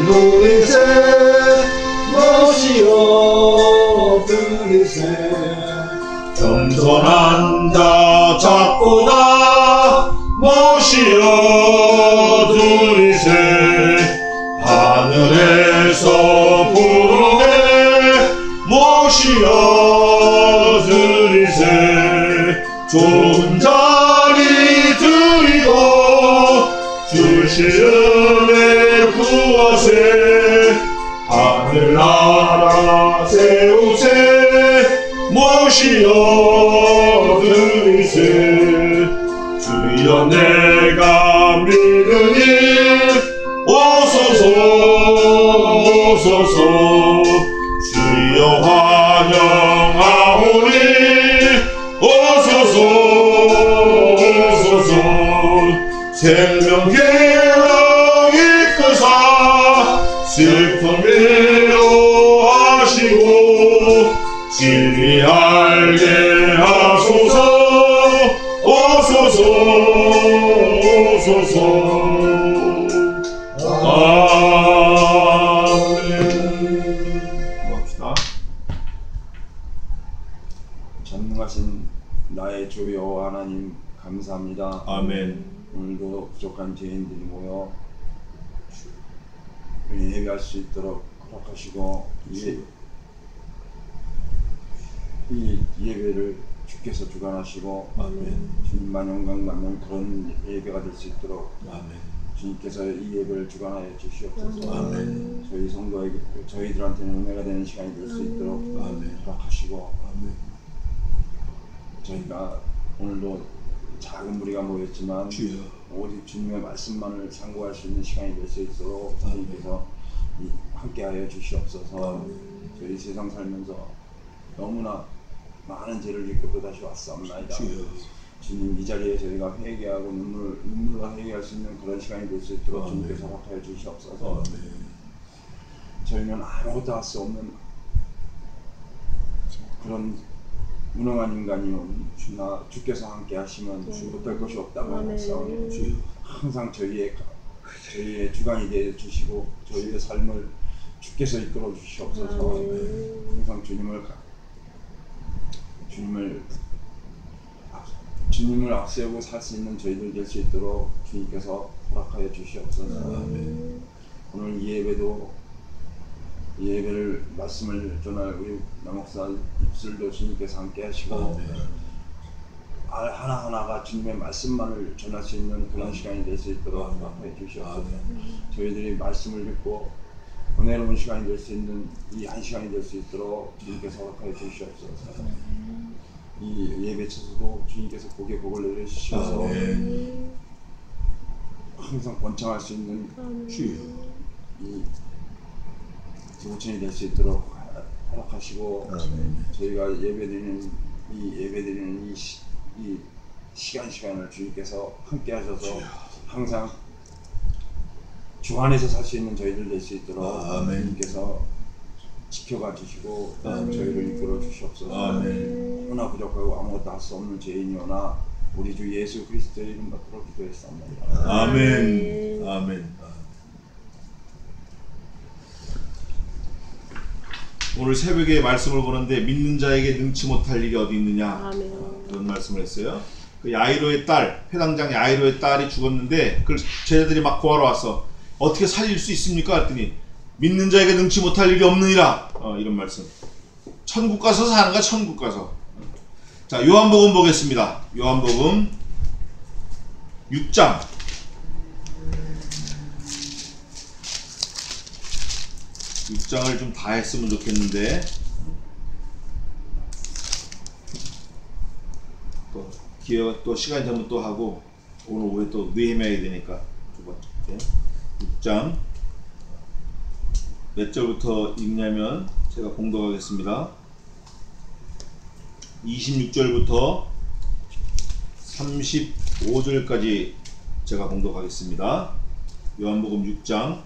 누리세 모시어 드리세 겸손한 자 작고나 모시어 드리세 하늘에서 부르네 모시어 드리세 좋은 자리 드리고 주신 은혜 구하세 하늘나라 세우세 모시어 드리세 주여 내가 믿으니 오소서 오소서 주여 환영하오니 오소서 오소서 생명길로 이끄사 슬픔 위로하시고 진리 알게 하소서 오소서 오소서 아멘. 봅시다. 전능하신 나의 주 여호와 하나님 감사합니다. 아멘. 오늘도 부족한 죄인들이 모여 예배할 수 있도록 허락하시고 이 예배를 주께서 주관하시고 주님만 영광 받는 그런 예배가 될 수 있도록 주님께서 이 예배를 주관하여 주시옵소서. 저희 성도에게 저희들한테는 은혜가 되는 시간이 될 수 있도록 허락하시고 저희가 오늘도 작은 무리가 모였지만 오직 주님의 말씀만을 상고할 수 있는 시간이 될 수 있도록 주님께서 함께하여 주시옵소서. 저희 세상 살면서 너무나 많은 죄를 짓고 또다시 왔사옵나이다. 주님 이 자리에 저희가 회개하고 눈물로 회개할 수 있는 그런 시간이 될 수 있도록 주님께서 허락하여 주시옵소서. 저희는 아무것도 할 수 없는 그런 무능한 인간이오니 주나 주께서 함께 하시면 못할 것이 없다고 하사오니 항상 저희의 주관이 되어 주시고 저희의 삶을 주께서 이끌어 주시옵소서. 항상 주님을 앞세우고 살 수 있는 저희들 될 수 있도록 주님께서 허락하여 주시옵소서. 오늘 이 예배를 말씀을 전할 우리 남목사 입술도 주님께서 함께 하시고 하나하나가 주님의 말씀만을 전할 수 있는 그런 시간이 될 수 있도록 허락해 주시옵소서. 저희들이 말씀을 듣고 은혜로운 시간이 될 수 있는 이 한 시간이 될 수 있도록 주님께서 허락해 주시옵소서. 이 예배 처소도 주님께서 복에 복을 내려주셔서 항상 번창할 수 있는 이 조천이 될 수 있도록 허락하시고 저희가 예배드리는 이 시간을 주님께서 함께 하셔서 항상 주 안에서 살 수 있는 저희들 될 수 있도록 주님께서 지켜가 주시고 저희를 이끌어 주시옵소서. 너무나 부족하고 아무것도 할 수 없는 죄인이오나 우리 주 예수 그리스도의 이름 받들어 기도했사옵나이다. 아멘. 아멘. 오늘 새벽에 말씀을 보는데 믿는 자에게 능치 못할 일이 어디 있느냐 그런 말씀을 했어요. 그 야이로의 딸, 회당장 야이로의 딸이 죽었는데 그걸 제자들이 막 구하러 왔어. 어떻게 살릴 수 있습니까? 했더니 믿는 자에게 능치 못할 일이 없느니라. 이런 말씀. 천국 가서 사는 거야. 천국 가서. 자, 요한복음 보겠습니다. 요한복음 6장 6장을 좀 다 했으면 좋겠는데 또 기회가 또 시간이 되면 또 하고 오늘 오후에 또 느헤미야 되니까 두 번째 6장 몇 절부터 읽냐면 제가 봉독하겠습니다. 26절부터 35절까지 제가 봉독하겠습니다. 요한복음 6장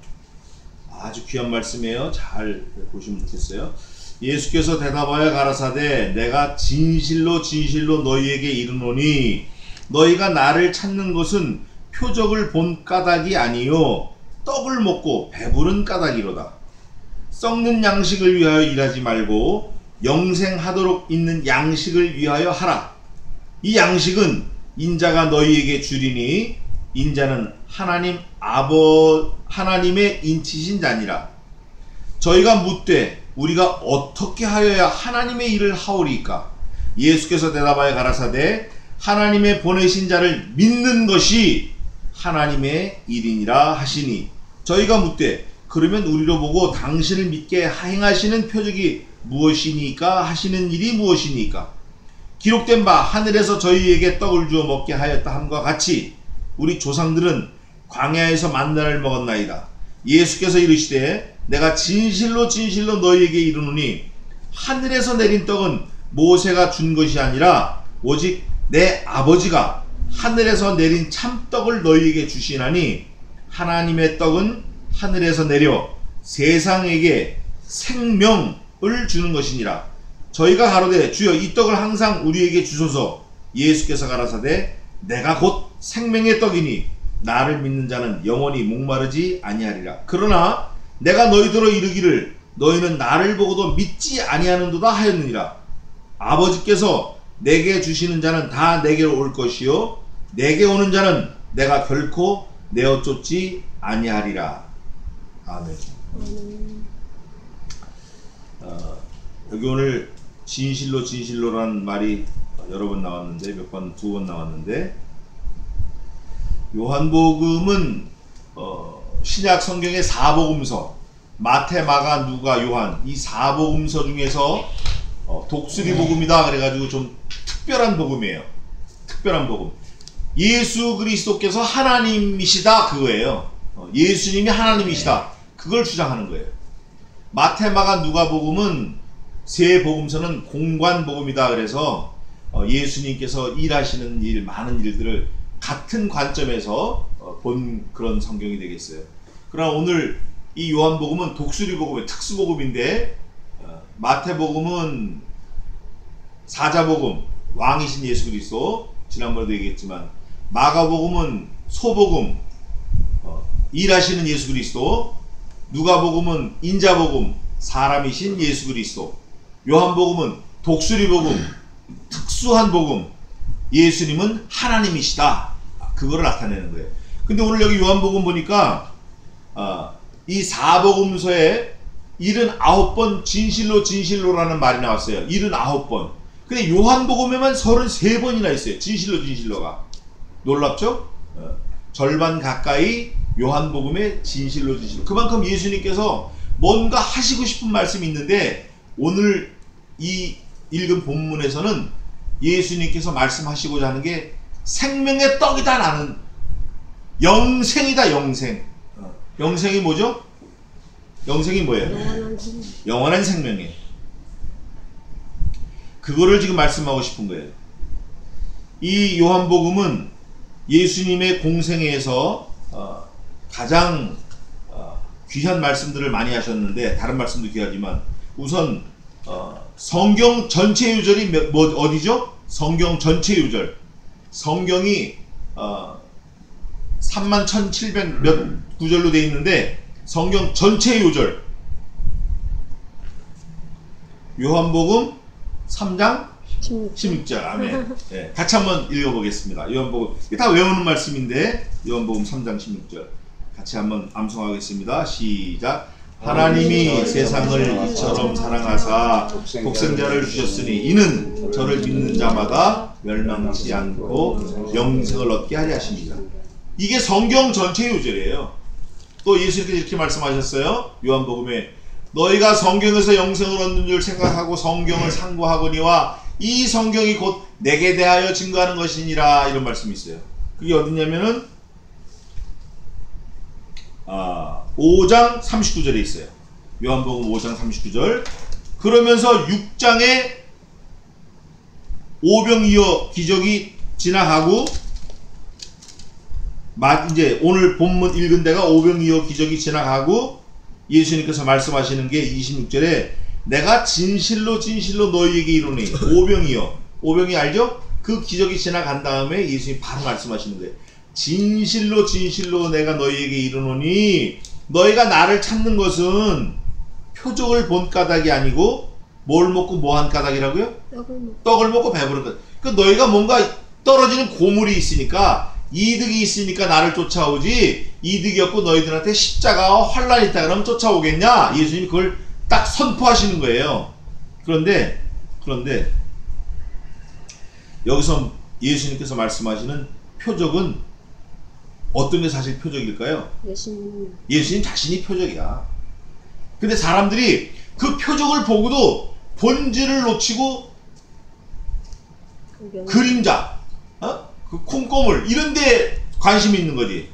아주 귀한 말씀이에요. 잘 보시면 좋겠어요. 예수께서 대답하여 가라사대 내가 진실로 진실로 너희에게 이르노니 너희가 나를 찾는 것은 표적을 본 까닭이 아니요 떡을 먹고 배부른 까닭이로다. 썩는 양식을 위하여 일하지 말고 영생하도록 있는 양식을 위하여 하라. 이 양식은 인자가 너희에게 주리니 인자는 하나님의 인치신 자니라. 저희가 묻되 우리가 어떻게 하여야 하나님의 일을 하오리까? 예수께서 대답하여 가라사대 하나님의 보내신 자를 믿는 것이 하나님의 일이니라 하시니, 저희가 묻되 그러면 우리로 보고 당신을 믿게 행하시는 표적이 무엇이니까 하시는 일이 무엇이니까? 기록된 바 하늘에서 저희에게 떡을 주어 먹게 하였다 함과 같이 우리 조상들은 광야에서 만나를 먹었나이다. 예수께서 이르시되 내가 진실로 진실로 너희에게 이르노니 하늘에서 내린 떡은 모세가 준 것이 아니라 오직 내 아버지가 하늘에서 내린 참떡을 너희에게 주시나니, 하나님의 떡은 하늘에서 내려 세상에게 생명을 주는 것이니라. 저희가 가로되 주여 이 떡을 항상 우리에게 주소서. 예수께서 가라사대 내가 곧 생명의 떡이니 나를 믿는 자는 영원히 목마르지 아니하리라. 그러나 내가 너희더러 이르기를 너희는 나를 보고도 믿지 아니하는도다 하였느니라. 아버지께서 내게 주시는 자는 다 내게로 올 것이요 내게 오는 자는 내가 결코 내어 쫓지 아니하리라. 아멘. 여기 오늘 진실로 진실로라는 말이 여러 번 나왔는데, 몇 번, 두 번 나왔는데, 요한복음은 신약 성경의 4복음서 마태, 마가, 누가, 요한 이 4복음서 중에서 독수리 복음이다 그래가지고 좀 특별한 복음이에요. 특별한 복음. 예수 그리스도께서 하나님이시다 그거예요. 예수님이 하나님이시다 그걸 주장하는 거예요. 마태, 마가, 누가 복음은 세 복음서는 공관 복음이다 그래서 예수님께서 일하시는 일, 많은 일들을 같은 관점에서 본 그런 성경이 되겠어요. 그러나 오늘 이 요한복음은 독수리 복음의 특수복음인데, 마태복음은 사자복음, 왕이신 예수 그리스도, 지난번에도 얘기했지만, 마가복음은 소복음, 일하시는 예수 그리스도, 누가복음은 인자복음, 사람이신 예수 그리스도, 요한복음은 독수리복음, 특수한 복음, 예수님은 하나님이시다. 그거를 나타내는 거예요. 근데 오늘 여기 요한복음 보니까 이 4복음서에 79번 진실로 진실로라는 말이 나왔어요. 79번. 근데 요한복음에만 33번이나 있어요. 진실로 진실로가. 놀랍죠? 절반 가까이 요한복음의 진실로 진실로. 그만큼 예수님께서 뭔가 하시고 싶은 말씀이 있는데, 오늘 이 읽은 본문에서는 예수님께서 말씀하시고자 하는 게 생명의 떡이다. 나는 영생이다. 영생. 영생이 뭐죠? 영생이 뭐예요? 영원한 생명이에요. 그거를 지금 말씀하고 싶은 거예요. 이 요한복음은 예수님의 공생애에서 가장 귀한 말씀들을 많이 하셨는데, 다른 말씀도 귀하지만 우선 성경 전체 유절이 어디죠? 성경 전체 유절. 성경이 31,700 몇 구절로 되어 있는데, 성경 전체 요절. 요한복음 3장 16절. 아멘. 네, 같이 한번 읽어보겠습니다. 요한복음, 이게 다 외우는 말씀인데, 요한복음 3장 16절. 같이 한번 암송하겠습니다. 시작. 하나님이 세상을 이처럼 사랑하사 독생자를 주셨으니 이는 저를 믿는 자마다 멸망치 않고 영생을 얻게 하려 하십니다. 이게 성경 전체 요절이에요. 또 예수님께서 이렇게 말씀하셨어요. 요한복음에 너희가 성경에서 영생을 얻는 줄 생각하고 성경을 상고하거니와 이 성경이 곧 내게 대하여 증거하는 것이니라. 이런 말씀이 있어요. 그게 어디냐면은 5장 39절에 있어요. 요한복음 5장 39절. 그러면서 6장에 오병이어 기적이 지나가고, 이제 오늘 본문 읽은 데가 오병이어 기적이 지나가고, 예수님께서 말씀하시는 게 26절에 내가 진실로 진실로 너희에게 이르노니. 오병이어 알죠? 그 기적이 지나간 다음에 예수님이 바로 말씀하시는 거예요. 진실로 진실로 내가 너희에게 이르노니 너희가 나를 찾는 것은 표적을 본 까닭이 아니고 뭘 먹고 뭐 한 까닭이라고요? 떡을 먹고 배부른 까닭. 그 너희가 뭔가 떨어지는 고물이 있으니까, 이득이 있으니까 나를 쫓아오지, 이득이 없고 너희들한테 십자가와 환란이 있다 그러면 쫓아오겠냐? 예수님이 그걸 딱 선포하시는 거예요. 그런데 여기서 예수님께서 말씀하시는 표적은 어떤 게 사실 표적일까요? 예수님 자신이 표적이야. 근데 사람들이 그 표적을 보고도 본질을 놓치고 그림자, 그 콩고물 이런 데 관심이 있는 거지.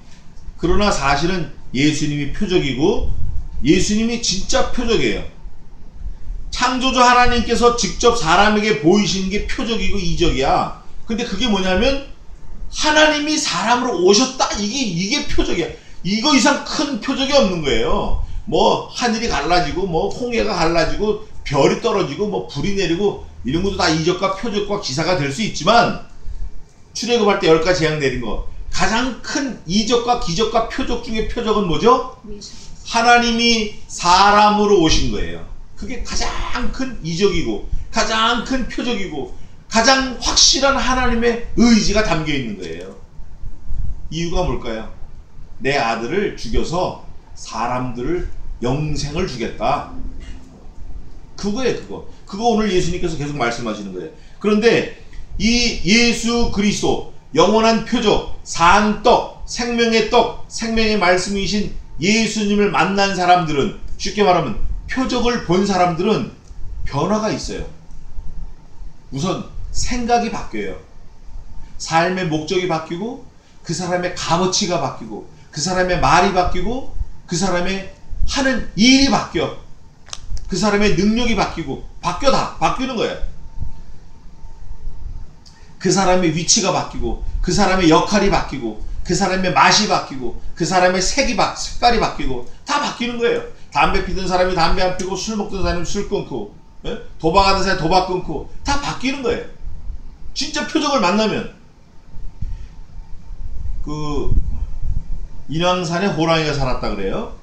그러나 사실은 예수님이 표적이고 예수님이 진짜 표적이에요. 창조주 하나님께서 직접 사람에게 보이시는 게 표적이고 이적이야. 근데 그게 뭐냐면 하나님이 사람으로 오셨다, 이게 표적이야. 이거 이상 큰 표적이 없는 거예요. 뭐 하늘이 갈라지고 뭐 홍해가 갈라지고 별이 떨어지고 뭐 불이 내리고 이런 것도 다 이적과 표적과 기사가 될 수 있지만, 출애굽할 때 10가지 재앙 내린 거, 가장 큰 이적과 기적과 표적 중에 표적은 뭐죠? 하나님이 사람으로 오신 거예요. 그게 가장 큰 이적이고 가장 큰 표적이고 가장 확실한 하나님의 의지가 담겨 있는 거예요. 이유가 뭘까요? 내 아들을 죽여서 사람들을 영생을 주겠다. 그거예요. 그거 오늘 예수님께서 계속 말씀하시는 거예요. 그런데 이 예수 그리스도, 영원한 표적, 산 떡, 생명의 떡, 생명의 말씀이신 예수님을 만난 사람들은, 쉽게 말하면 표적을 본 사람들은 변화가 있어요. 우선 생각이 바뀌어요. 삶의 목적이 바뀌고, 그 사람의 값어치가 바뀌고, 그 사람의 말이 바뀌고, 그 사람의 하는 일이 바뀌어. 그 사람의 능력이 바뀌고, 다 바뀌는 거예요. 그 사람의 위치가 바뀌고, 그 사람의 역할이 바뀌고, 그 사람의 맛이 바뀌고, 그 사람의 색깔이 바뀌고, 다 바뀌는 거예요. 담배 피던 사람이 담배 안 피고, 술 먹던 사람이 술 끊고, 도박하는 사람이 도박 끊고, 다 바뀌는 거예요. 진짜 표적을 만나면. 그 인왕산에 호랑이가 살았다 그래요.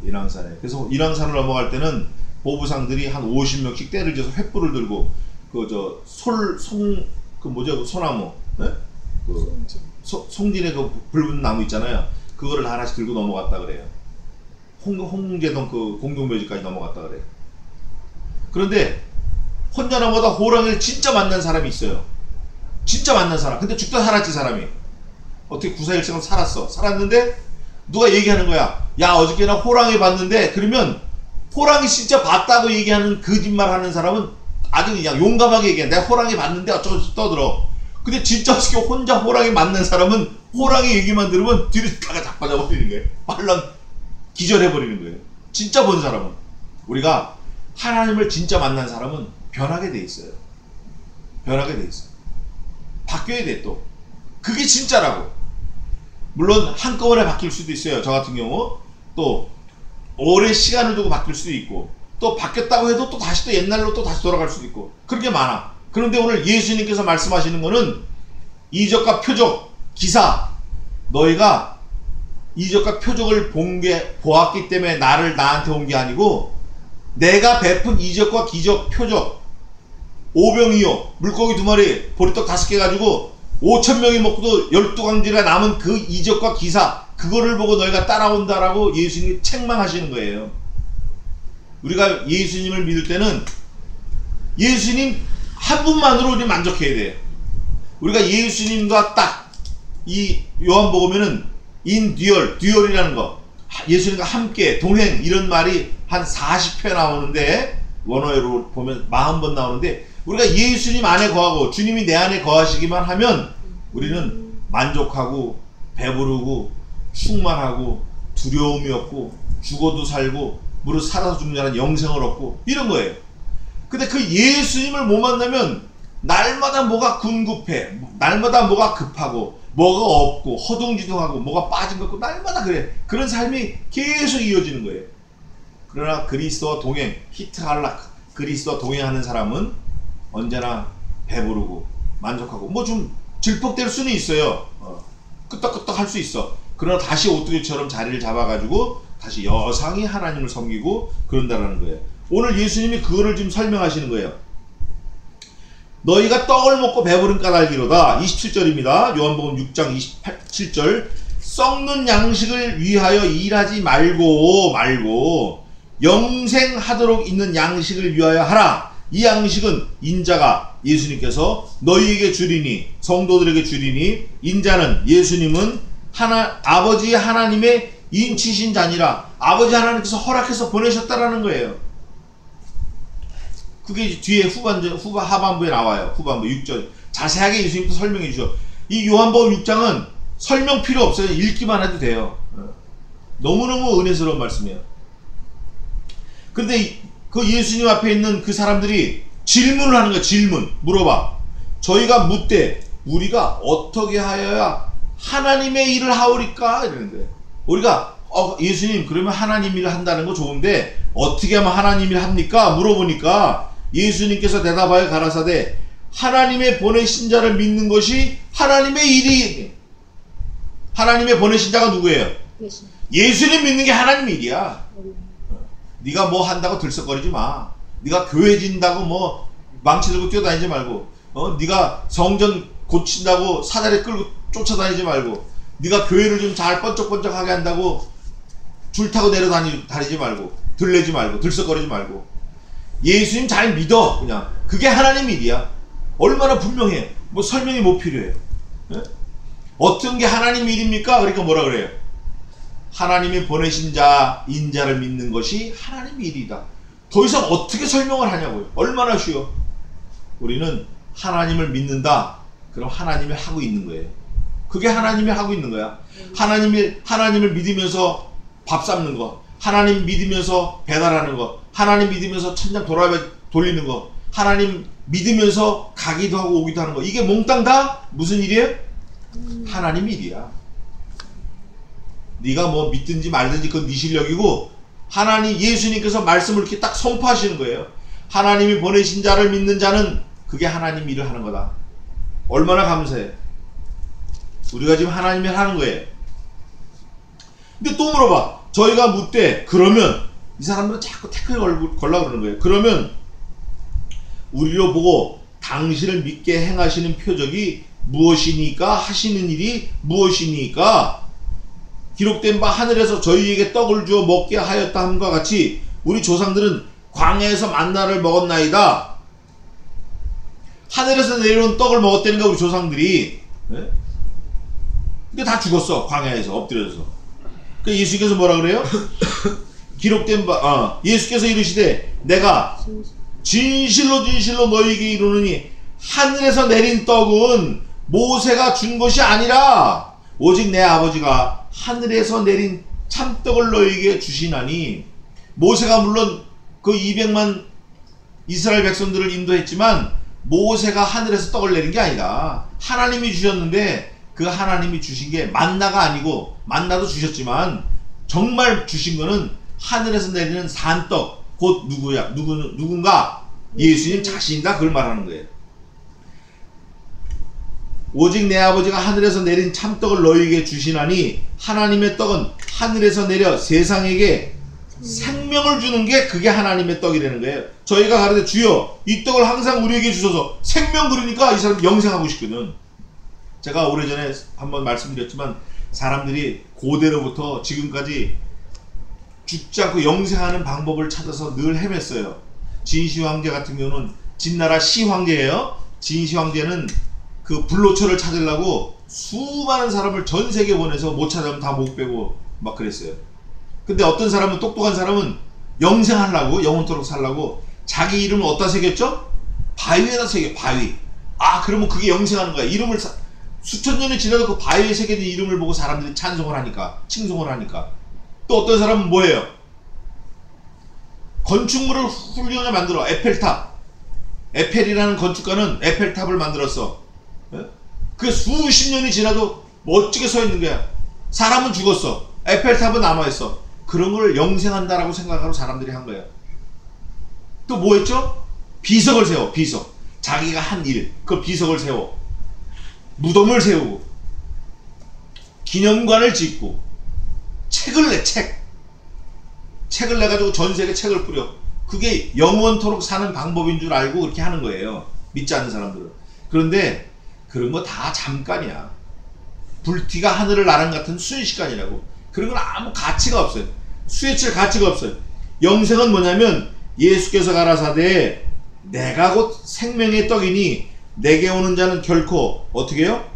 인왕산에. 그래서 인왕산을 넘어갈 때는 보부상들이 한 50명씩 떼를 져서 횃불을 들고, 소나무, 송진의 그 붉은 나무 있잖아요. 그거를 하나씩 들고 넘어갔다 그래요. 홍제동 그 공동묘지까지 넘어갔다 그래요. 그런데 혼자 넘어가다 호랑이를 진짜 만난 사람이 있어요. 진짜 만난 사람. 근데 죽다 살았지, 사람이. 어떻게 구사일생을 살았는데 누가 얘기하는 거야. 야, 어저께 나 호랑이 봤는데, 그러면 호랑이 진짜 봤다고 얘기하는, 거짓말 하는 사람은 아주 그냥 용감하게 얘기해. 내가 호랑이 봤는데 어쩌고저쩌고 떠들어. 근데 진짜 어떻게 혼자 호랑이 만난 사람은 호랑이 얘기만 들으면 뒤로 다가 자빠져버리는 거예요. 말랑 기절해버리는 거예요. 진짜 본 사람은. 우리가 하나님을 진짜 만난 사람은 변하게 돼 있어요. 변하게 돼 있어요. 바뀌어야 돼, 또. 그게 진짜라고. 물론 한꺼번에 바뀔 수도 있어요. 저 같은 경우 또 오랜 시간을 두고 바뀔 수도 있고, 또 바뀌었다고 해도 또 다시 또 옛날로 또 다시 돌아갈 수도 있고, 그렇게 많아. 그런데 오늘 예수님께서 말씀하시는 거는 이적과 표적, 기사, 너희가 이적과 표적을 보았기 때문에 나한테 온 게 아니고, 내가 베푼 이적과 기적, 표적, 오병이어, 물고기 2마리, 보리떡 5개 가지고 5,000명이 먹고도 12광지가 남은 그 이적과 기사, 그거를 보고 너희가 따라온다라고 예수님이 책망하시는 거예요. 우리가 예수님을 믿을 때는 예수님 한 분만으로 우리 만족해야 돼요. 우리가 예수님과 딱 이 요한복음에는 듀얼이라는 거, 예수님과 함께 동행, 이런 말이 한 40회 나오는데, 원어로 보면 40번 나오는데, 우리가 예수님 안에 거하고 주님이 내 안에 거하시기만 하면 우리는 만족하고 배부르고 충만하고 두려움이 없고 죽어도 살고 무릇 살아서 죽는 자는 영생을 얻고, 이런 거예요. 근데 그 예수님을 못 만나면 날마다 뭐가 궁급해, 날마다 뭐가 급하고 뭐가 없고 허둥지둥하고 뭐가 빠진 것 같고, 날마다 그래. 그런 삶이 계속 이어지는 거예요. 그러나 그리스도와 동행, 히트할락, 그리스도와 동행하는 사람은 언제나 배부르고 만족하고, 뭐 좀 질퍽될 수는 있어요. 끄떡끄떡 할 수 있어. 그러나 다시 오뚜기처럼 자리를 잡아가지고 다시 여상히 하나님을 섬기고 그런다라는 거예요. 오늘 예수님이 그거를 지금 설명하시는 거예요. 너희가 떡을 먹고 배부른 까닭이로다. 27절입니다. 요한복음 6장 27절. 썩는 양식을 위하여 일하지 말고 영생하도록 있는 양식을 위하여 하라. 이 양식은 인자가 예수님께서 너희에게 주리니, 성도들에게 주리니, 인자는 예수님은 아버지 하나님의 인치신 자니라. 아버지 하나님께서 허락해서 보내셨다라는 거예요. 그게 뒤에 하반부에 나와요. 후반부 6절. 자세하게 예수님께서 설명해 주셔. 이 요한복음 6장은 설명 필요 없어요. 읽기만 해도 돼요. 너무너무 은혜스러운 말씀이에요. 근데 그 예수님 앞에 있는 그 사람들이 질문을 하는 거야. 질문. 물어봐. 저희가 묻되 우리가 어떻게 하여야 하나님의 일을 하오리까? 이러는데 우리가 예수님 그러면 하나님 일을 한다는 거 좋은데 어떻게 하면 하나님 일을 합니까? 물어보니까 예수님께서 대답하여 가라사대 하나님의 보내신 자를 믿는 것이 하나님의 일이. 하나님의 보내신 자가 누구예요? 예수님 믿는 게 하나님의 일이야. 네가 뭐 한다고 들썩거리지 마. 네가 교회 진다고 뭐 망치 들고 뛰어다니지 말고, 네가 성전 고친다고 사다리 끌고 쫓아다니지 말고, 네가 교회를 좀 잘 번쩍번쩍하게 한다고 줄 타고 내려다니지 말고, 들레지 말고, 들썩거리지 말고, 예수님 잘 믿어. 그냥 그게 하나님 일이야. 얼마나 분명해. 뭐 설명이 뭐 필요해요? 네? 어떤 게 하나님 일입니까? 그러니까 뭐라 그래요? 하나님이 보내신 자, 인자를 믿는 것이 하나님 일이다. 더 이상 어떻게 설명을 하냐고요. 얼마나 쉬워. 우리는 하나님을 믿는다. 그럼 하나님이 하고 있는 거예요. 그게 하나님이 하고 있는 거야. 하나님을 믿으면서 밥 삶는 거, 하나님 믿으면서 배달하는 거, 하나님 믿으면서 천장 돌리는 거, 하나님 믿으면서 가기도 하고 오기도 하는 거, 이게 몽땅 다 무슨 일이에요? 하나님 일이야. 네가 뭐 믿든지 말든지 그건 네 실력이고, 하나님 예수님께서 말씀을 이렇게 딱 선포하시는 거예요. 하나님이 보내신 자를 믿는 자는 그게 하나님 일을 하는 거다. 얼마나 감사해. 우리가 지금 하나님 일 하는 거예요. 근데 또 물어봐. 저희가 묻되 그러면 이 사람들은 자꾸 태클 걸려고 그러는 거예요. 그러면 우리로 보고 당신을 믿게 행하시는 표적이 무엇이니까? 하시는 일이 무엇이니까? 기록된 바 하늘에서 저희에게 떡을 주어 먹게 하였다 함과 같이 우리 조상들은 광야에서 만나를 먹었나이다. 하늘에서 내려온 떡을 먹었다니까 우리 조상들이. 네? 근데 다 죽었어. 광야에서 엎드려서. 그 예수께서 뭐라 그래요? 기록된 바 예수께서 이르시되 내가 진실로 너희에게 이르노니 하늘에서 내린 떡은 모세가 준 것이 아니라 오직 내 아버지가 하늘에서 내린 참떡을 너희에게 주시나니. 모세가 물론 그 200만 이스라엘 백성들을 인도했지만 모세가 하늘에서 떡을 내린 게 아니라 하나님이 주셨는데, 그 하나님이 주신 게 만나가 아니고, 만나도 주셨지만 정말 주신 거는 하늘에서 내리는 산떡, 곧 누군가 예수님 자신이다, 그걸 말하는 거예요. 오직 내 아버지가 하늘에서 내린 참떡을 너희에게 주시나니 하나님의 떡은 하늘에서 내려 세상에게 생명을 주는 게 그게 하나님의 떡이라는 거예요. 저희가 가르쳐 주여 이 떡을 항상 우리에게 주셔서 생명, 그러니까 이 사람 영생하고 싶거든. 제가 오래전에 한번 말씀드렸지만 사람들이 고대로부터 지금까지 죽지 않고 영생하는 방법을 찾아서 늘 헤맸어요. 진시 황제 같은 경우는 진나라 시 황제예요. 진시 황제는 그 불로초를 찾으려고 수많은 사람을 전 세계 보내서 못 찾으면 다 못 빼고 막 그랬어요. 근데 어떤 사람은, 똑똑한 사람은 영생하려고, 영원토록 살려고 자기 이름을 어디다 새겼죠? 바위에다 새겨. 바위. 그러면 그게 영생하는 거야. 이름을 수천 년이 지나도 그 바위에 새겨진 이름을 보고 사람들이 찬송을 하니까, 칭송을 하니까. 또 어떤 사람은 뭐예요? 건축물을 훌륭하게 만들어. 에펠탑. 에펠이라는 건축가는 에펠탑을 만들었어. 그 수십 년이 지나도 멋지게 서 있는 거야. 사람은 죽었어. 에펠탑은 남아있어. 그런 걸 영생한다라고 생각하고 사람들이 한 거야. 또 뭐 했죠? 비석을 세워. 비석. 자기가 한 일, 그 비석을 세워. 무덤을 세우고. 기념관을 짓고 책을 내, 책을 내가지고 전 세계 책을 뿌려. 그게 영원토록 사는 방법인 줄 알고 그렇게 하는 거예요. 믿지 않는 사람들은. 그런데 그런 거 다 잠깐이야. 불티가 하늘을 나는 같은 순식간이라고. 그런 건 아무 가치가 없어요. 수혜칠 가치가 없어요. 영생은 뭐냐면 예수께서 가라사대 내가 곧 생명의 떡이니 내게 오는 자는 결코 어떻게 해요?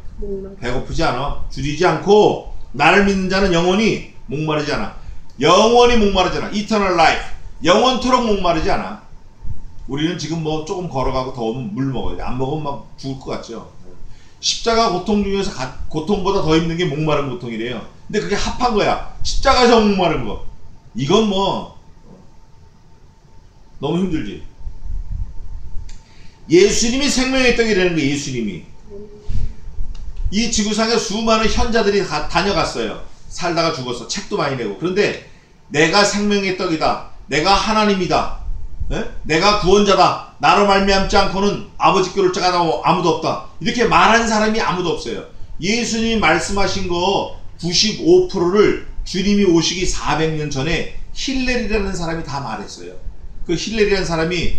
배고프지 않아. 줄이지 않고 나를 믿는 자는 영원히 목마르지 않아. 영원히 목마르지 않아. Eternal life. 영원토록 목마르지 않아. 우리는 지금 뭐 조금 걸어가고 더우면 물 먹어야 돼. 안 먹으면 막 죽을 것 같죠. 십자가 고통 중에서 고통보다 더 힘든 게 목마른 고통이래요. 근데 그게 합한 거야. 십자가에서 목마른 거. 이건 뭐 너무 힘들지. 예수님이 생명의 떡이라는 거예요. 예수님이. 이 지구상에 수많은 현자들이 다녀갔어요. 살다가 죽었어. 책도 많이 내고. 그런데 내가 생명의 떡이다. 내가 하나님이다. 에? 내가 구원자다. 나로 말미암지 않고는 아버지께 올 자가 아무도 없다. 이렇게 말한 사람이 아무도 없어요. 예수님이 말씀하신 거 95%를 주님이 오시기 400년 전에 힐렐이라는 사람이 다 말했어요. 그 힐렐이라는 사람이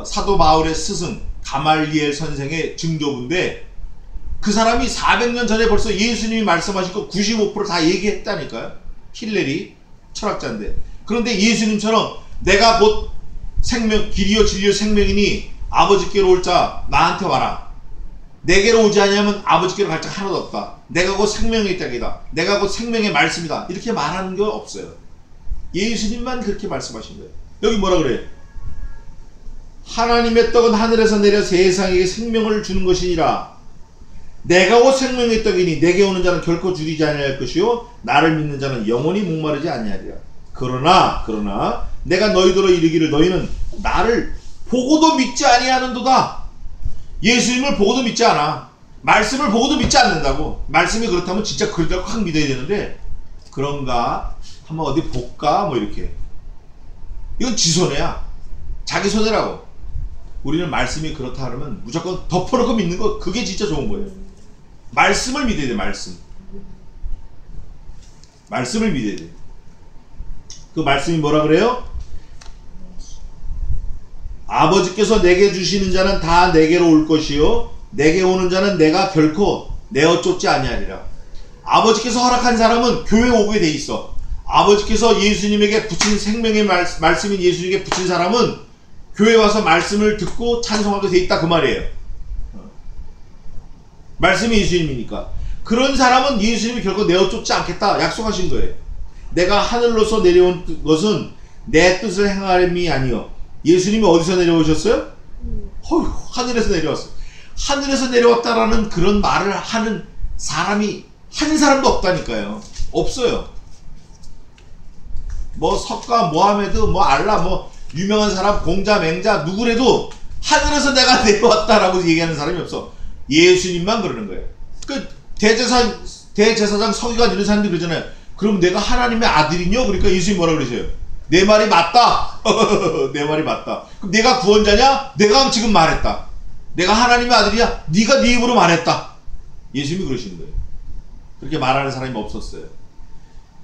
사도 바울의 스승 가말리엘 선생의 증조부인데 그 사람이 400년 전에 벌써 예수님이 말씀하신 거 95% 다 얘기했다니까요. 힐렐이 철학자인데. 그런데 예수님처럼 내가 곧 생명, 길이요 진리요 생명이니 아버지께로 올 자 나한테 와라. 내게로 오지 않으면 아버지께로 갈 자 하나도 없다. 내가 곧 생명의 떡이다. 내가 곧 생명의 말씀이다. 이렇게 말하는 게 없어요. 예수님만 그렇게 말씀하신 거예요. 여기 뭐라 그래요? 하나님의 떡은 하늘에서 내려 세상에게 생명을 주는 것이니라. 내가 곧 생명의 떡이니 내게 오는 자는 결코 줄이지 아니할 것이요 나를 믿는 자는 영원히 목마르지 아니하리라. 그러나 내가 너희들로 이르기를 너희는 나를 보고도 믿지 아니하는도다. 예수님을 보고도 믿지 않아. 말씀을 보고도 믿지 않는다고. 말씀이 그렇다면 진짜 그렇다고 확 믿어야 되는데 그런가? 한번 어디 볼까? 뭐 이렇게. 이건 지 손해야. 자기 손해라고. 우리는 말씀이 그렇다 그러면 무조건 덮어놓고 믿는 거, 그게 진짜 좋은 거예요. 말씀을 믿어야 돼. 말씀을 믿어야 돼. 그 말씀이 뭐라 그래요? 아버지께서 내게 주시는 자는 다 내게로 올 것이요 내게 오는 자는 내가 결코 내어 쫓지 아니하리라. 아버지께서 허락한 사람은 교회 오게 돼 있어. 아버지께서 예수님에게 붙인 생명의 말씀인 예수님에게 붙인 사람은 교회 와서 말씀을 듣고 찬송하게 돼 있다 그 말이에요. 말씀이 예수님이니까. 그런 사람은 예수님이 결코 내어 쫓지 않겠다 약속하신 거예요. 내가 하늘로서 내려온 것은 내 뜻을 행하림이 아니요. 예수님이 어디서 내려오셨어요? 하늘에서 내려왔어요. 하늘에서 내려왔다라는 그런 말을 하는 사람이 한 사람도 없다니까요. 없어요. 뭐 석가, 모하메드, 뭐 알라, 뭐 유명한 사람, 공자, 맹자 누구래도 하늘에서 내가 내려왔다라고 얘기하는 사람이 없어. 예수님만 그러는 거예요. 그 대제사장 서기관 이런 사람들이 그러잖아요. 그럼 내가 하나님의 아들이뇨? 그러니까 예수님 뭐라 그러세요? 내 말이 맞다. 내 말이 맞다. 그럼 내가 구원자냐? 내가 지금 말했다. 내가 하나님의 아들이야? 네가 네 입으로 말했다. 예수님이 그러시는 거예요. 그렇게 말하는 사람이 없었어요.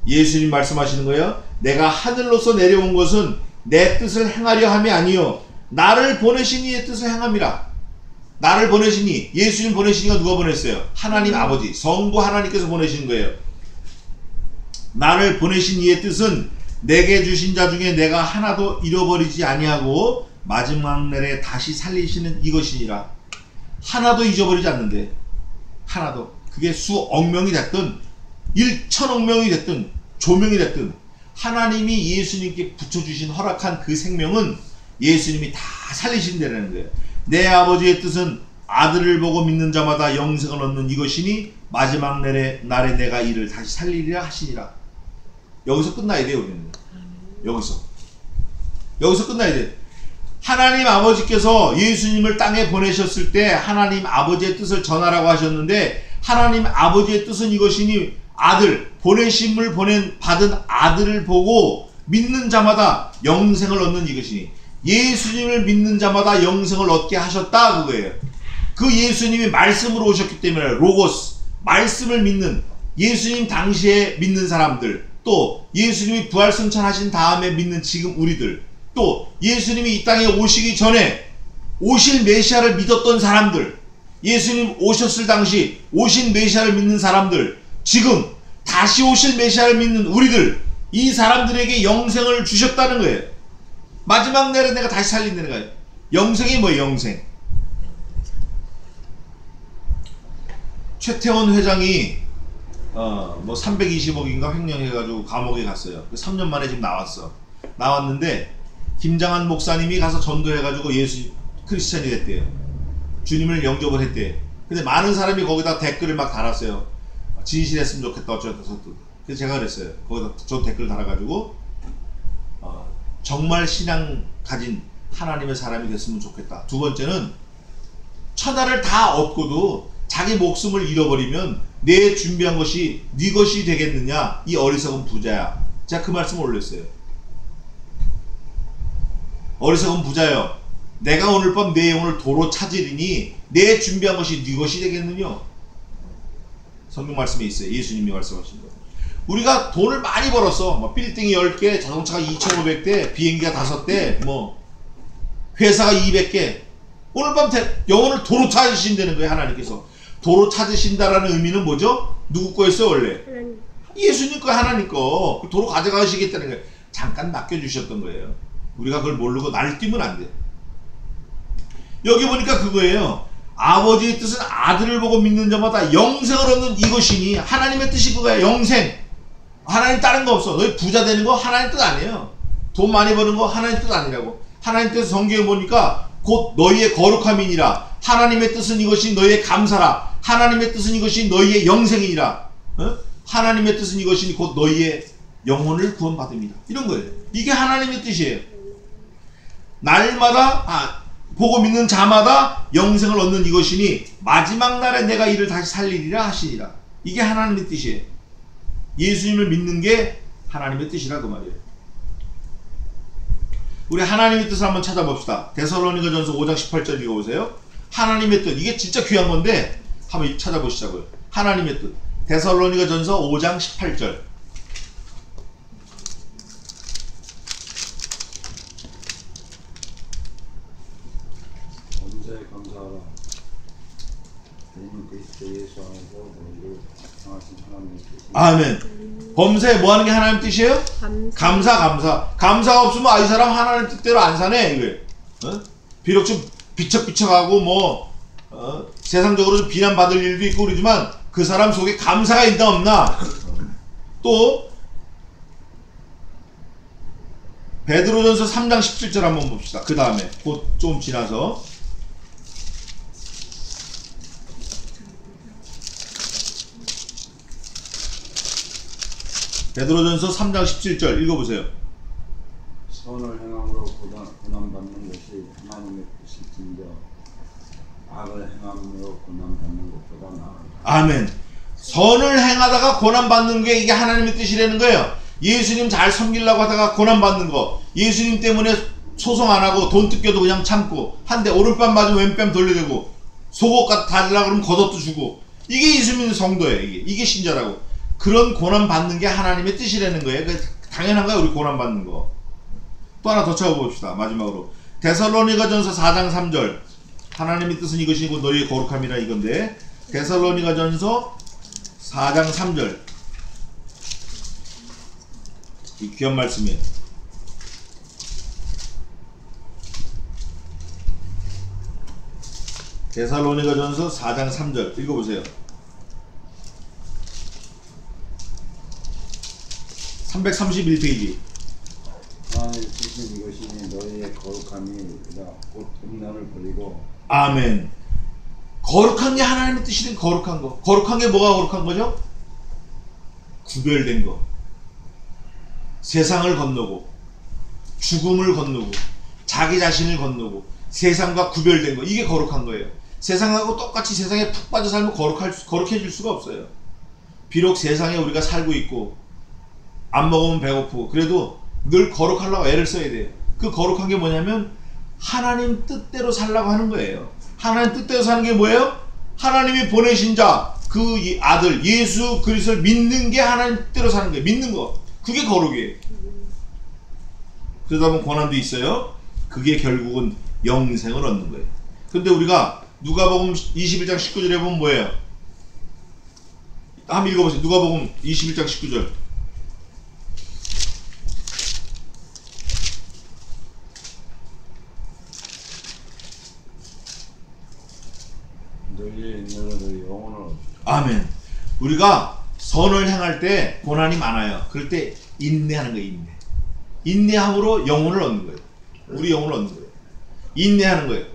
예수님 말씀하시는 거예요. 내가 하늘로서 내려온 것은 내 뜻을 행하려 함이 아니요 나를 보내신 이의 뜻을 행함이라. 나를 보내시니, 예수님 보내시니가 누가 보냈어요? 하나님 아버지, 성부 하나님께서 보내신 거예요. 나를 보내신 이의 뜻은 내게 주신 자 중에 내가 하나도 잃어버리지 아니하고 마지막 날에 다시 살리시는 이것이니라. 하나도 잊어버리지 않는데, 하나도. 그게 수억 명이 됐든 1천억 명이 됐든 조명이 됐든 하나님이 예수님께 붙여주신 허락한 그 생명은 예수님이 다 살리신다는 거예요. 내 아버지의 뜻은 아들을 보고 믿는 자마다 영생을 얻는 이것이니 마지막 날에 내가 이를 다시 살리리라 하시니라. 여기서 끝나야 돼요. 우리는 여기서 끝나야 돼. 하나님 아버지께서 예수님을 땅에 보내셨을 때 하나님 아버지의 뜻을 전하라고 하셨는데 하나님 아버지의 뜻은 이것이니 아들, 보내심을 받은 아들을 보고 믿는 자마다 영생을 얻는 이것이니 예수님을 믿는 자마다 영생을 얻게 하셨다 그거예요. 그 예수님이 말씀으로 오셨기 때문에 로고스, 말씀을 믿는 예수님 당시에 믿는 사람들, 또 예수님이 부활 승천하신 다음에 믿는 지금 우리들, 또 예수님이 이 땅에 오시기 전에 오실 메시아를 믿었던 사람들, 예수님 오셨을 당시 오신 메시아를 믿는 사람들, 지금 다시 오실 메시아를 믿는 우리들, 이 사람들에게 영생을 주셨다는 거예요. 마지막 날에 내가 다시 살린다는 거예요. 영생이 뭐예요? 영생. 최태원 회장이 뭐 320억인가 횡령해가지고 감옥에 갔어요. 3년 만에 지금 나왔는데 김장한 목사님이 가서 전도해가지고 예수 크리스찬이 됐대요. 주님을 영접을 했대. 근데 많은 사람이 거기다 댓글을 막 달았어요. 진실했으면 좋겠다 어쩌다 저쩌다. 그래서 제가 그랬어요. 거기다 저 댓글 달아가지고 정말 신앙 가진 하나님의 사람이 됐으면 좋겠다. 두 번째는 천하를 다 얻고도 자기 목숨을 잃어버리면 내 준비한 것이 네 것이 되겠느냐, 이 어리석은 부자야. 제가 그 말씀을 올렸어요. 어리석은 부자여, 내가 오늘 밤 내 영혼을 도로 찾으리니 내 준비한 것이 네 것이 되겠느냐. 성경 말씀에 있어요. 예수님이 말씀하신 거. 우리가 돈을 많이 벌었어. 뭐 빌딩이 10개, 자동차가 2,500대, 비행기가 5대, 뭐 회사가 200개. 오늘 밤 영혼을 도로 찾으신다는 거예요. 하나님께서. 도로 찾으신다라는 의미는 뭐죠? 누구 거였어요 원래? 예수님 거, 하나님 거. 도로 가져가시겠다는 거예요. 잠깐 맡겨주셨던 거예요. 우리가 그걸 모르고 날뛰면 안 돼. 여기 보니까 그거예요. 아버지의 뜻은 아들을 보고 믿는 자마다 영생을 얻는 이것이니, 하나님의 뜻이 그거야. 영생. 하나님 다른 거 없어. 너희 부자 되는 거 하나님 뜻 아니에요. 돈 많이 버는 거 하나님 뜻 아니라고. 하나님 뜻 성경에 보니까 곧 너희의 거룩함이니라. 하나님의 뜻은 이것이 너희의 감사라. 하나님의 뜻은 이것이 너희의 영생이니라. 하나님의 뜻은 이것이 곧 너희의 영혼을 구원받음이라. 이런 거예요. 이게 하나님의 뜻이에요. 날마다 보고 믿는 자마다 영생을 얻는 이것이니 마지막 날에 내가 이를 다시 살리리라 하시니라. 이게 하나님의 뜻이에요. 예수님을 믿는 게 하나님의 뜻이라 그 말이에요. 우리 하나님의 뜻을 한번 찾아봅시다. 데살로니가전서 5장 18절 읽어보세요. 하나님의 뜻, 이게 진짜 귀한 건데 한번 찾아보시자고요. 하나님의 뜻, 데살로니가전서 5장 18절. 범사에 감사하라. 우리는 그리스도 예수 안에서 너희를 향하신 하나님의 뜻이. 아멘. 범사에 뭐 하는 게 하나님 뜻이에요? 감사. 감사가 없으면 이 사람 하나님 뜻대로 안 사네 이거예요. 비록 좀 비척비척하고 뭐 세상적으로 좀 비난받을 일도 있고 그러지만 그 사람 속에 감사가 있나 없나. 또 베드로전서 3장 17절 한번 봅시다. 그 다음에 곧 좀 지나서 베드로전서 3장 17절 읽어보세요. 선을 행함으로 고난받는 것이 하나님의 뜻일진저 악을 행함으로 고난받는 것보다 나으라. 아멘. 선을 행하다가 고난받는 게 이게 하나님의 뜻이라는 거예요. 예수님 잘 섬기려고 하다가 고난받는 거, 예수님 때문에 소송 안 하고 돈 뜯겨도 그냥 참고, 한 대 오른뺨 맞으면 왼뺨 돌려대고, 속옷 달라고 그러면 겉옷도 주고, 이게 예수 믿는 성도예요. 이게 신자라고. 그런 고난받는 게 하나님의 뜻이라는 거예요. 당연한 거야, 우리 고난받는 거. 또 하나 더 찾아봅시다. 마지막으로 데살로니가전서 4장 3절. 하나님의 뜻은 이것이고 너희의 거룩함이라 이건데, 데살로니가전서 4장 3절. 이 귀한 말씀이에요. 데살로니가전서 4장 3절 읽어보세요. 331페이지. 하나님의 뜻은 이것이니 너희의 거룩함이 곧 음란을 버리고. 아멘. 거룩한 게 하나님의 뜻이든 거룩한 거. 거룩한 게 뭐가 거룩한 거죠? 구별된 거. 세상을 건너고 죽음을 건너고 자기 자신을 건너고 세상과 구별된 거. 이게 거룩한 거예요. 세상하고 똑같이 세상에 푹 빠져 살면 거룩해질 수가 없어요. 비록 세상에 우리가 살고 있고 안 먹으면 배고프고 그래도 늘 거룩하려고 애를 써야 돼요. 그 거룩한 게 뭐냐면 하나님 뜻대로 살라고 하는 거예요. 하나님 뜻대로 사는 게 뭐예요? 하나님이 보내신 자, 그 아들 예수 그리스도를 믿는 게 하나님 뜻대로 사는 거예요. 믿는 거. 그게 거룩이에요. 그러다 보면 고난도 있어요. 그게 결국은 영생을 얻는 거예요. 근데 우리가 누가복음 21장 19절에 보면 뭐예요? 한번 읽어보세요. 누가복음 21장 19절. 너희의 인내가 너희 영혼을 얻으리라. 아멘. 우리가 선을 행할 때 고난이 많아요. 그럴 때 인내하는 거예요. 인내함으로 영혼을 얻는 거예요. 우리 영혼을 얻는 거예요. 인내하는 거예요.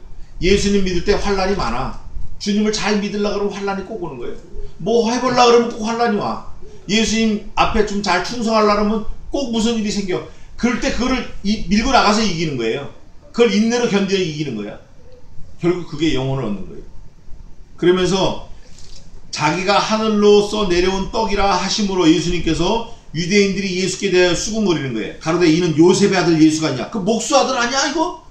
예수님 믿을 때 환난이 많아. 주님을 잘 믿으려고 그러면 환난이 꼭 오는 거예요. 뭐 해보려고 그러면 꼭 환난이 와. 예수님 앞에 좀 잘 충성하려고 그러면 꼭 무슨 일이 생겨. 그럴 때 그거를 밀고 나가서 이기는 거예요. 그걸 인내로 견뎌 이기는 거야. 결국 그게 영혼을 얻는 거예요. 그러면서 자기가 하늘로서 내려온 떡이라 하심으로 예수님께서 유대인들이 예수께 대하여 수군거리는 거예요. 가로되 이는 요셉의 아들 예수가 아니냐? 그 목수 아들 아니야 이거?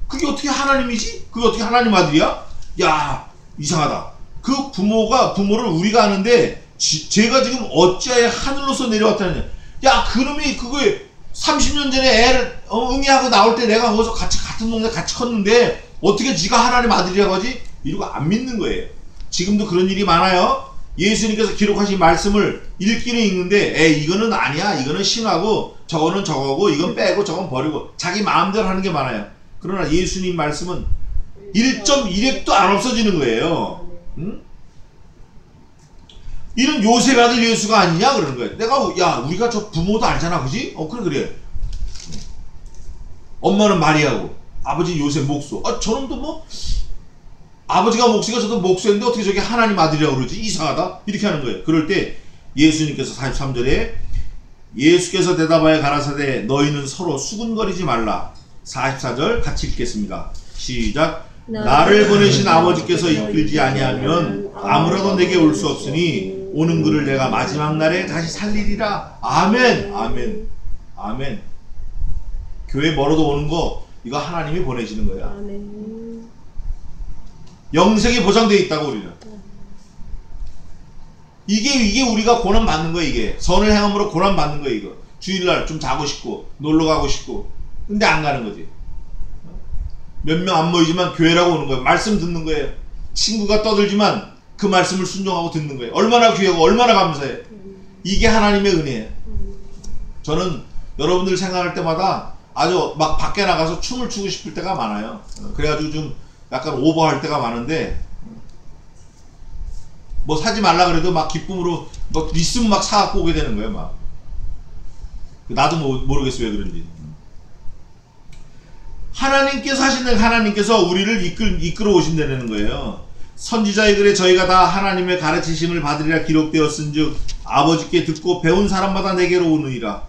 그게 어떻게 하나님이지? 그게 어떻게 하나님 아들이야? 야, 이상하다. 그 부모를 우리가 아는데 제가 지금 어찌하여 하늘로서 내려왔다느냐? 야, 그놈이 그거에 30년 전에 애를 응애하고 나올 때 내가 거기서 같은 동네 같이 컸는데 어떻게 지가 하나님 아들이라고 하지? 이러고 안 믿는 거예요. 지금도 그런 일이 많아요. 예수님께서 기록하신 말씀을 읽기는 읽는데 이거는 아니야. 이거는 신하고 저거는 저거고 이건 빼고 저건 버리고 자기 마음대로 하는 게 많아요. 그러나 예수님 말씀은 1.1핵도 안 없어지는 거예요. 응? 이는 요셉의 아들 예수가 아니냐 그러는 거예요. 내가 우리가 저 부모도 알잖아, 그지? 그래. 엄마는 마리아고 아버지 요셉 목수. 저놈도 뭐 아버지가 목수가 저도 목수였는데 어떻게 저게 하나님 아들이라고 그러지? 이상하다. 이렇게 하는 거예요. 그럴 때 예수님께서 43절에 예수께서 대답하여 가라사대 너희는 서로 수군거리지 말라. 44절 같이 읽겠습니다. 시작. 나를 보내신 아버지께서 이끌지 아니하면 아무라도 내게 올 수 없으니 오는 그를 내가 마지막 날에 다시 살리리라. 아멘. 아멘. 아멘. 교회 멀어도 오는 거 이거 하나님이 보내시는 거야. 아멘. 영생이 보장되어 있다고 우리는. 이게 우리가 고난 받는 거야. 이게 선을 행함으로 고난 받는 거야. 이거 주일날 좀 자고 싶고 놀러 가고 싶고 근데 안 가는 거지. 몇 명 안 모이지만 교회라고 오는 거예요. 말씀 듣는 거예요. 친구가 떠들지만 그 말씀을 순종하고 듣는 거예요. 얼마나 귀하고 얼마나 감사해. 이게 하나님의 은혜예요. 저는 여러분들 생각할 때마다 아주 막 밖에 나가서 춤을 추고 싶을 때가 많아요. 그래가지고 좀 약간 오버할 때가 많은데 뭐 사지 말라 그래도 막 기쁨으로 막 있으면 막 사갖고 오게 되는 거예요. 막 나도 모르겠어 왜 그런지. 하나님께서 하시는 하나님께서 우리를 이끌어 오신다는 거예요. 선지자의 글에 저희가 다 하나님의 가르치심을 받으리라 기록되었은즉 아버지께 듣고 배운 사람마다 내게로 오느니라.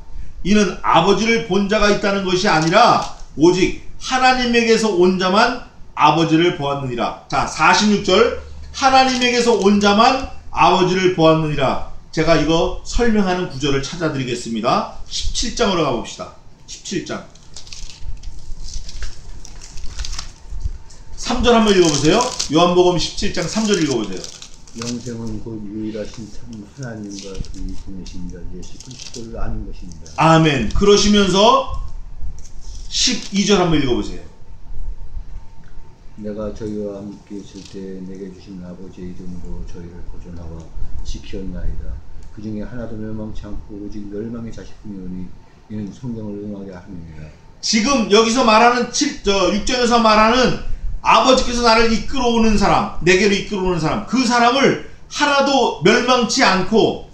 이는 아버지를 본 자가 있다는 것이 아니라 오직 하나님에게서 온 자만 아버지를 보았느니라. 자, 46절 하나님에게서 온 자만 아버지를 보았느니라. 제가 이거 설명하는 구절을 찾아드리겠습니다. 17장으로 가봅시다. 17장 3절 한번 읽어보세요. 요한복음 17장 3절 읽어보세요. 영생은 곧 유일하신 참 하나님과 그의 보내신 자 예수 그리스도를 아는 것입니다. 아멘. 그러시면서 12절 한번 읽어보세요. 내가 저희와 함께 있을 때 내게 주신 아버지의 이름으로 저희를 보존하와 지켰나이다. 그 중에 하나도 멸망치 않고 오직 멸망의 자식뿐이 오니 이는 성경을 응하게 함이니라. 지금 여기서 말하는 6장에서 말하는 아버지께서 나를 이끌어오는 사람, 내게로 이끌어오는 사람, 그 사람을 하나도 멸망치 않고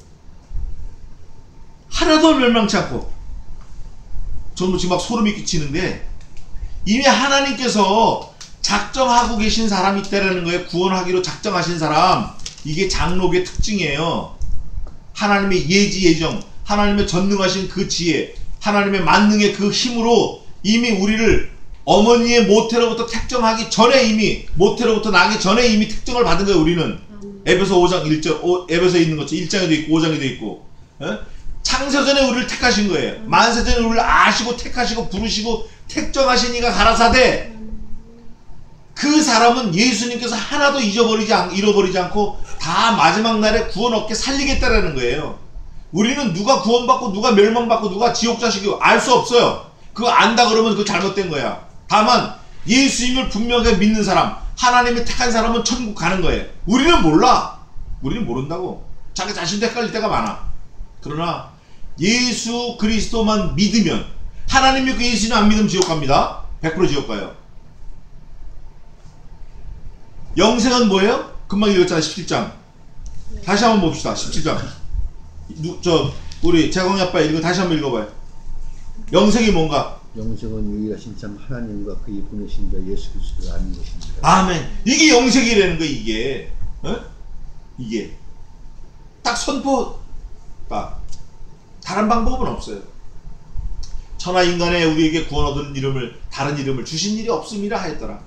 저는 지금 막 소름이 끼치는데 이미 하나님께서 작정하고 계신 사람이 있다라는 거예요. 구원하기로 작정하신 사람. 이게 장록의 특징이에요. 하나님의 예지 예정, 하나님의 전능하신 그 지혜, 하나님의 만능의 그 힘으로 이미 우리를 어머니의 모태로부터 택정하기 전에 이미 모태로부터 나기 전에 이미 특정을 받은 거예요. 우리는 에베소 5장 1절 에베소에 있는 것처럼 1장에도 있고 5장에도 있고 창세전에 우리를 택하신 거예요. 만세전에 우리를 아시고 택하시고 부르시고 택정하신 이가 가라사대 그 사람은 예수님께서 하나도 잃어버리지 않고 다 마지막 날에 구원 얻게 살리겠다라는 거예요. 우리는 누가 구원받고 누가 멸망받고 누가 지옥 자식이고 알 수 없어요. 그거 안다 그러면 그거 잘못된 거야. 다만 예수님을 분명하게 믿는 사람, 하나님이 택한 사람은 천국 가는 거예요. 우리는 몰라. 우리는 모른다고. 자기 자신도 헷갈릴 때가 많아. 그러나 예수 그리스도만 믿으면, 하나님 믿고 예수님 안 믿으면 지옥 갑니다. 100% 지옥 가요. 영생은 뭐예요? 금방 읽었잖아. 17장. 다시 한번 봅시다. 17장. 우리 재광이 아빠 이거 다시 한번 읽어봐요. 영생이 뭔가? 영생은 유일하신 참 하나님과 그의 보내신 자 예수 그리스도를 아는 것입니다. 아멘. 이게 영생이라는 거. 이게 이게 딱 선포가 다른 방법은 없어요. 천하 인간에 우리에게 구원 얻은 이름을, 다른 이름을 주신 일이 없음이라 하였더라.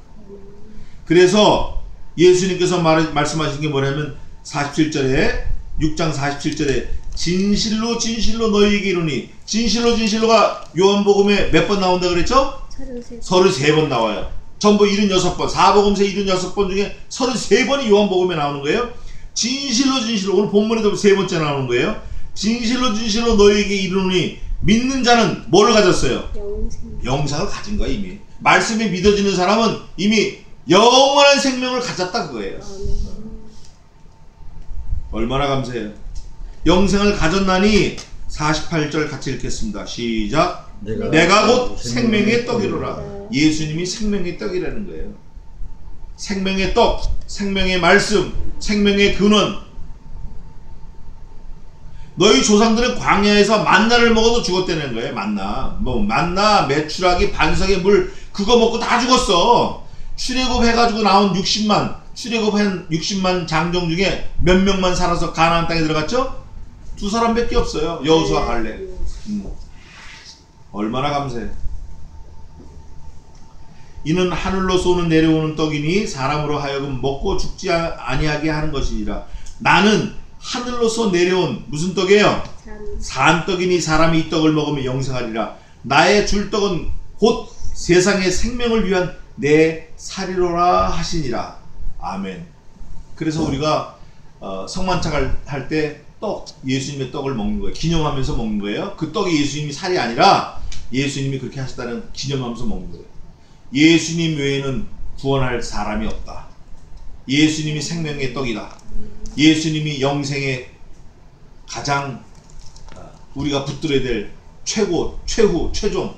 그래서 예수님께서 말씀하신 게 뭐냐면 47절에 6장 47절에 진실로 진실로 너희에게 이르노니, 진실로 진실로가 요한복음에 몇 번 나온다 그랬죠? 33번 나와요. 전부 76번, 사복음서 76번 중에 33번이 요한복음에 나오는 거예요. 진실로 진실로, 오늘 본문에도 3번째 나오는 거예요. 진실로 진실로 너희에게 이르노니, 믿는 자는 뭐를 가졌어요? 영생을 가진 거야. 이미 말씀이 믿어지는 사람은 이미 영원한 생명을 가졌다 그거예요. 얼마나 감사해요. 영생을 가졌나니 48절 같이 읽겠습니다. 시작. 내가 곧 생명의 떡이로라. 예수님이 생명의 떡이라는 거예요. 생명의 떡, 생명의 말씀, 생명의 근원. 너희 조상들은 광야에서 만나를 먹어도 죽었다는 거예요. 만나, 메추라기, 반석의 물, 그거 먹고 다 죽었어. 출애굽해가지고 나온 출애굽한 60만 장정 중에 몇 명만 살아서 가나안 땅에 들어갔죠? 2사람밖에 없어요. 여호수아, 갈렙. 얼마나 감사해. 이는 하늘로서 오는 내려오는 떡이니 사람으로 하여금 먹고 죽지 아니하게 하는 것이니라. 나는 하늘로서 내려온 무슨 떡이에요? 산떡이니 사람이 이 떡을 먹으면 영생하리라. 나의 줄 떡은 곧 세상의 생명을 위한 내 살이로라 하시니라. 아멘. 그래서 우리가 성만찬 할 때 떡, 예수님의 떡을 먹는 거예요. 기념하면서 먹는 거예요. 그 떡이 예수님이 살이 아니라 예수님이 그렇게 하셨다는 기념하면서 먹는 거예요. 예수님 외에는 구원할 사람이 없다. 예수님이 생명의 떡이다. 예수님이 영생의 가장 우리가 붙들어야 될 최고, 최후, 최종,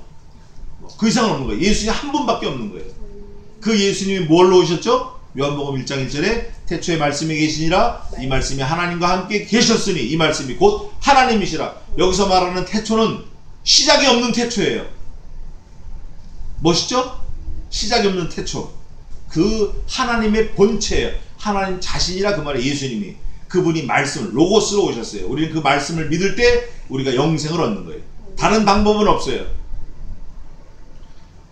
그 이상은 없는 거예요. 예수님이 한 분밖에 없는 거예요. 그 예수님이 뭘로 오셨죠? 요한복음 1장 1절에 태초에 말씀이 계시니라. 이 말씀이 하나님과 함께 계셨으니 이 말씀이 곧 하나님이시라. 여기서 말하는 태초는 시작이 없는 태초예요. 멋있죠? 시작이 없는 태초. 그 하나님의 본체예요. 하나님 자신이라 그 말에 예수님이 그분이 말씀 로고스로 오셨어요. 우리는 그 말씀을 믿을 때 우리가 영생을 얻는 거예요. 다른 방법은 없어요.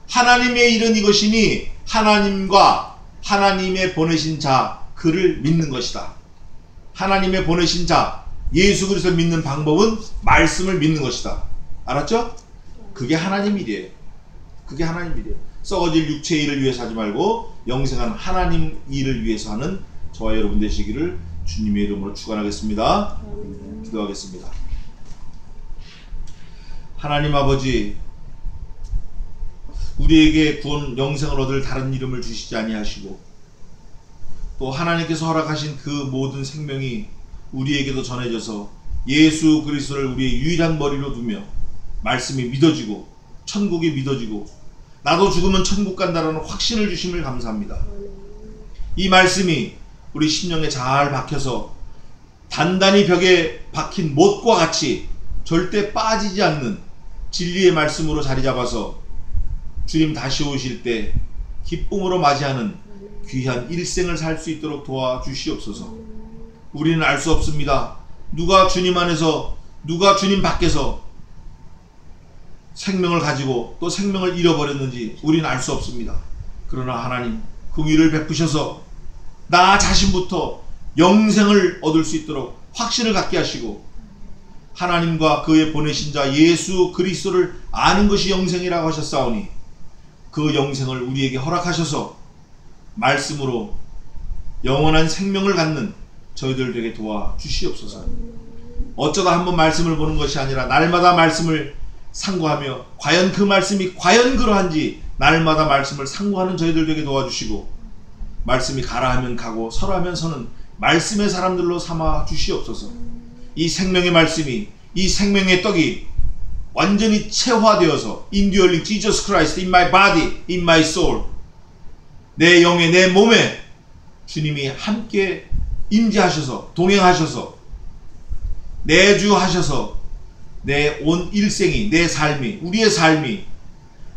하나님의 일은 이것이니 하나님과 하나님의 보내신 자 그를 믿는 것이다. 하나님의 보내신 자 예수 그리스도 믿는 방법은 말씀을 믿는 것이다. 알았죠? 그게 하나님 일이에요. 그게 하나님 일이에요. 썩어질 육체의 일을 위해서 하지 말고 영생한 하나님 일을 위해서 하는 저와 여러분 되시기를 주님의 이름으로 축원하겠습니다. 기도하겠습니다. 하나님 아버지, 우리에게 구원 영생을 얻을 다른 이름을 주시지 아니하시고 또 하나님께서 허락하신 그 모든 생명이 우리에게도 전해져서 예수 그리스도를 우리의 유일한 머리로 두며 말씀이 믿어지고 천국이 믿어지고 나도 죽으면 천국 간다라는 확신을 주심을 감사합니다. 이 말씀이 우리 심령에 잘 박혀서 단단히 벽에 박힌 못과 같이 절대 빠지지 않는 진리의 말씀으로 자리 잡아서 주님 다시 오실 때 기쁨으로 맞이하는 귀한 일생을 살 수 있도록 도와주시옵소서. 우리는 알 수 없습니다. 누가 주님 안에서 누가 주님 밖에서 생명을 가지고 또 생명을 잃어버렸는지 우리는 알 수 없습니다. 그러나 하나님 긍휼을 베푸셔서 나 자신부터 영생을 얻을 수 있도록 확신을 갖게 하시고 하나님과 그의 보내신 자 예수 그리스도를 아는 것이 영생이라고 하셨사오니 그 영생을 우리에게 허락하셔서 말씀으로 영원한 생명을 갖는 저희들 되게 도와주시옵소서. 어쩌다 한번 말씀을 보는 것이 아니라 날마다 말씀을 상고하며 과연 그 말씀이 과연 그러한지 날마다 말씀을 상고하는 저희들 되게 도와주시고, 말씀이 가라 하면 가고 서라 하면 서는 말씀의 사람들로 삼아 주시옵소서. 이 생명의 말씀이, 이 생명의 떡이 완전히 체화되어서 indwelling Jesus Christ in my body, in my soul, 내 영에 내 몸에 주님이 함께 임재하셔서 동행하셔서 내주하셔서 내 온 일생이, 내 삶이, 우리의 삶이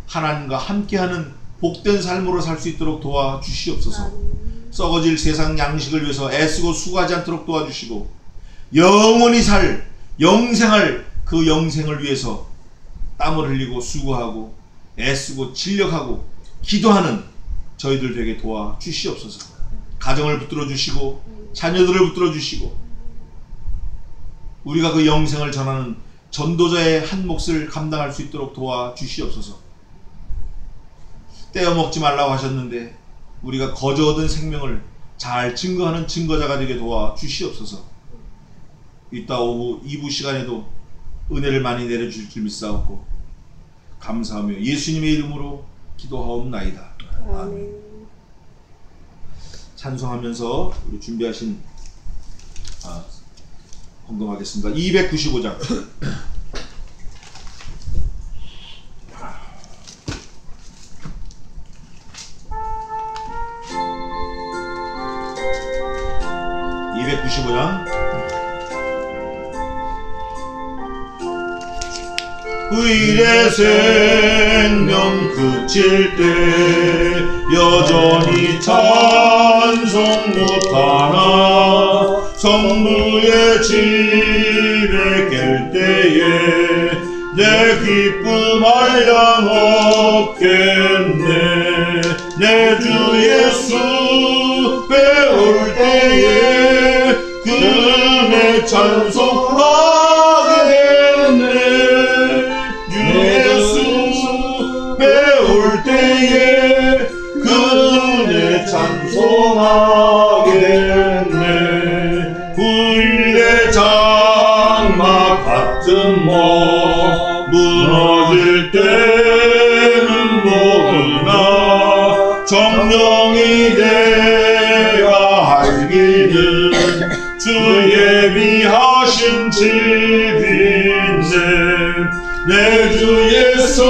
하나님과 함께하는 복된 삶으로 살 수 있도록 도와주시옵소서. 썩어질 세상 양식을 위해서 애쓰고 수고하지 않도록 도와주시고, 영원히 살 영생할 그 영생을 위해서 땀을 흘리고 수고하고 애쓰고 진력하고 기도하는 저희들 되게 도와주시옵소서. 가정을 붙들어 주시고 자녀들을 붙들어 주시고, 우리가 그 영생을 전하는 전도자의 한 몫을 감당할 수 있도록 도와주시옵소서. 떼어먹지 말라고 하셨는데 우리가 거저 얻은 생명을 잘 증거하는 증거자가 되게 도와주시옵소서. 이따 오후 2부 시간에도 은혜를 많이 내려주실 줄 믿사옵고 감사하며 예수님의 이름으로 기도하옵나이다. 아멘. 찬송하면서 우리 준비하신 헌금하겠습니다. 295장. 후일의 생명 그칠 때 여전히 찬송 못하나 성부의 집에 깰 때에 내 기쁨 한량 없겠네. 내 주 예수 배울 때에 그네 찬송하겠네. 주 예수 배울 때에 그네 찬송하겠네. 후일의 장막 같은 몸 무너질 때는 모르나 정령이 내가 알기는 주 예비하신 집인데 내 주 예수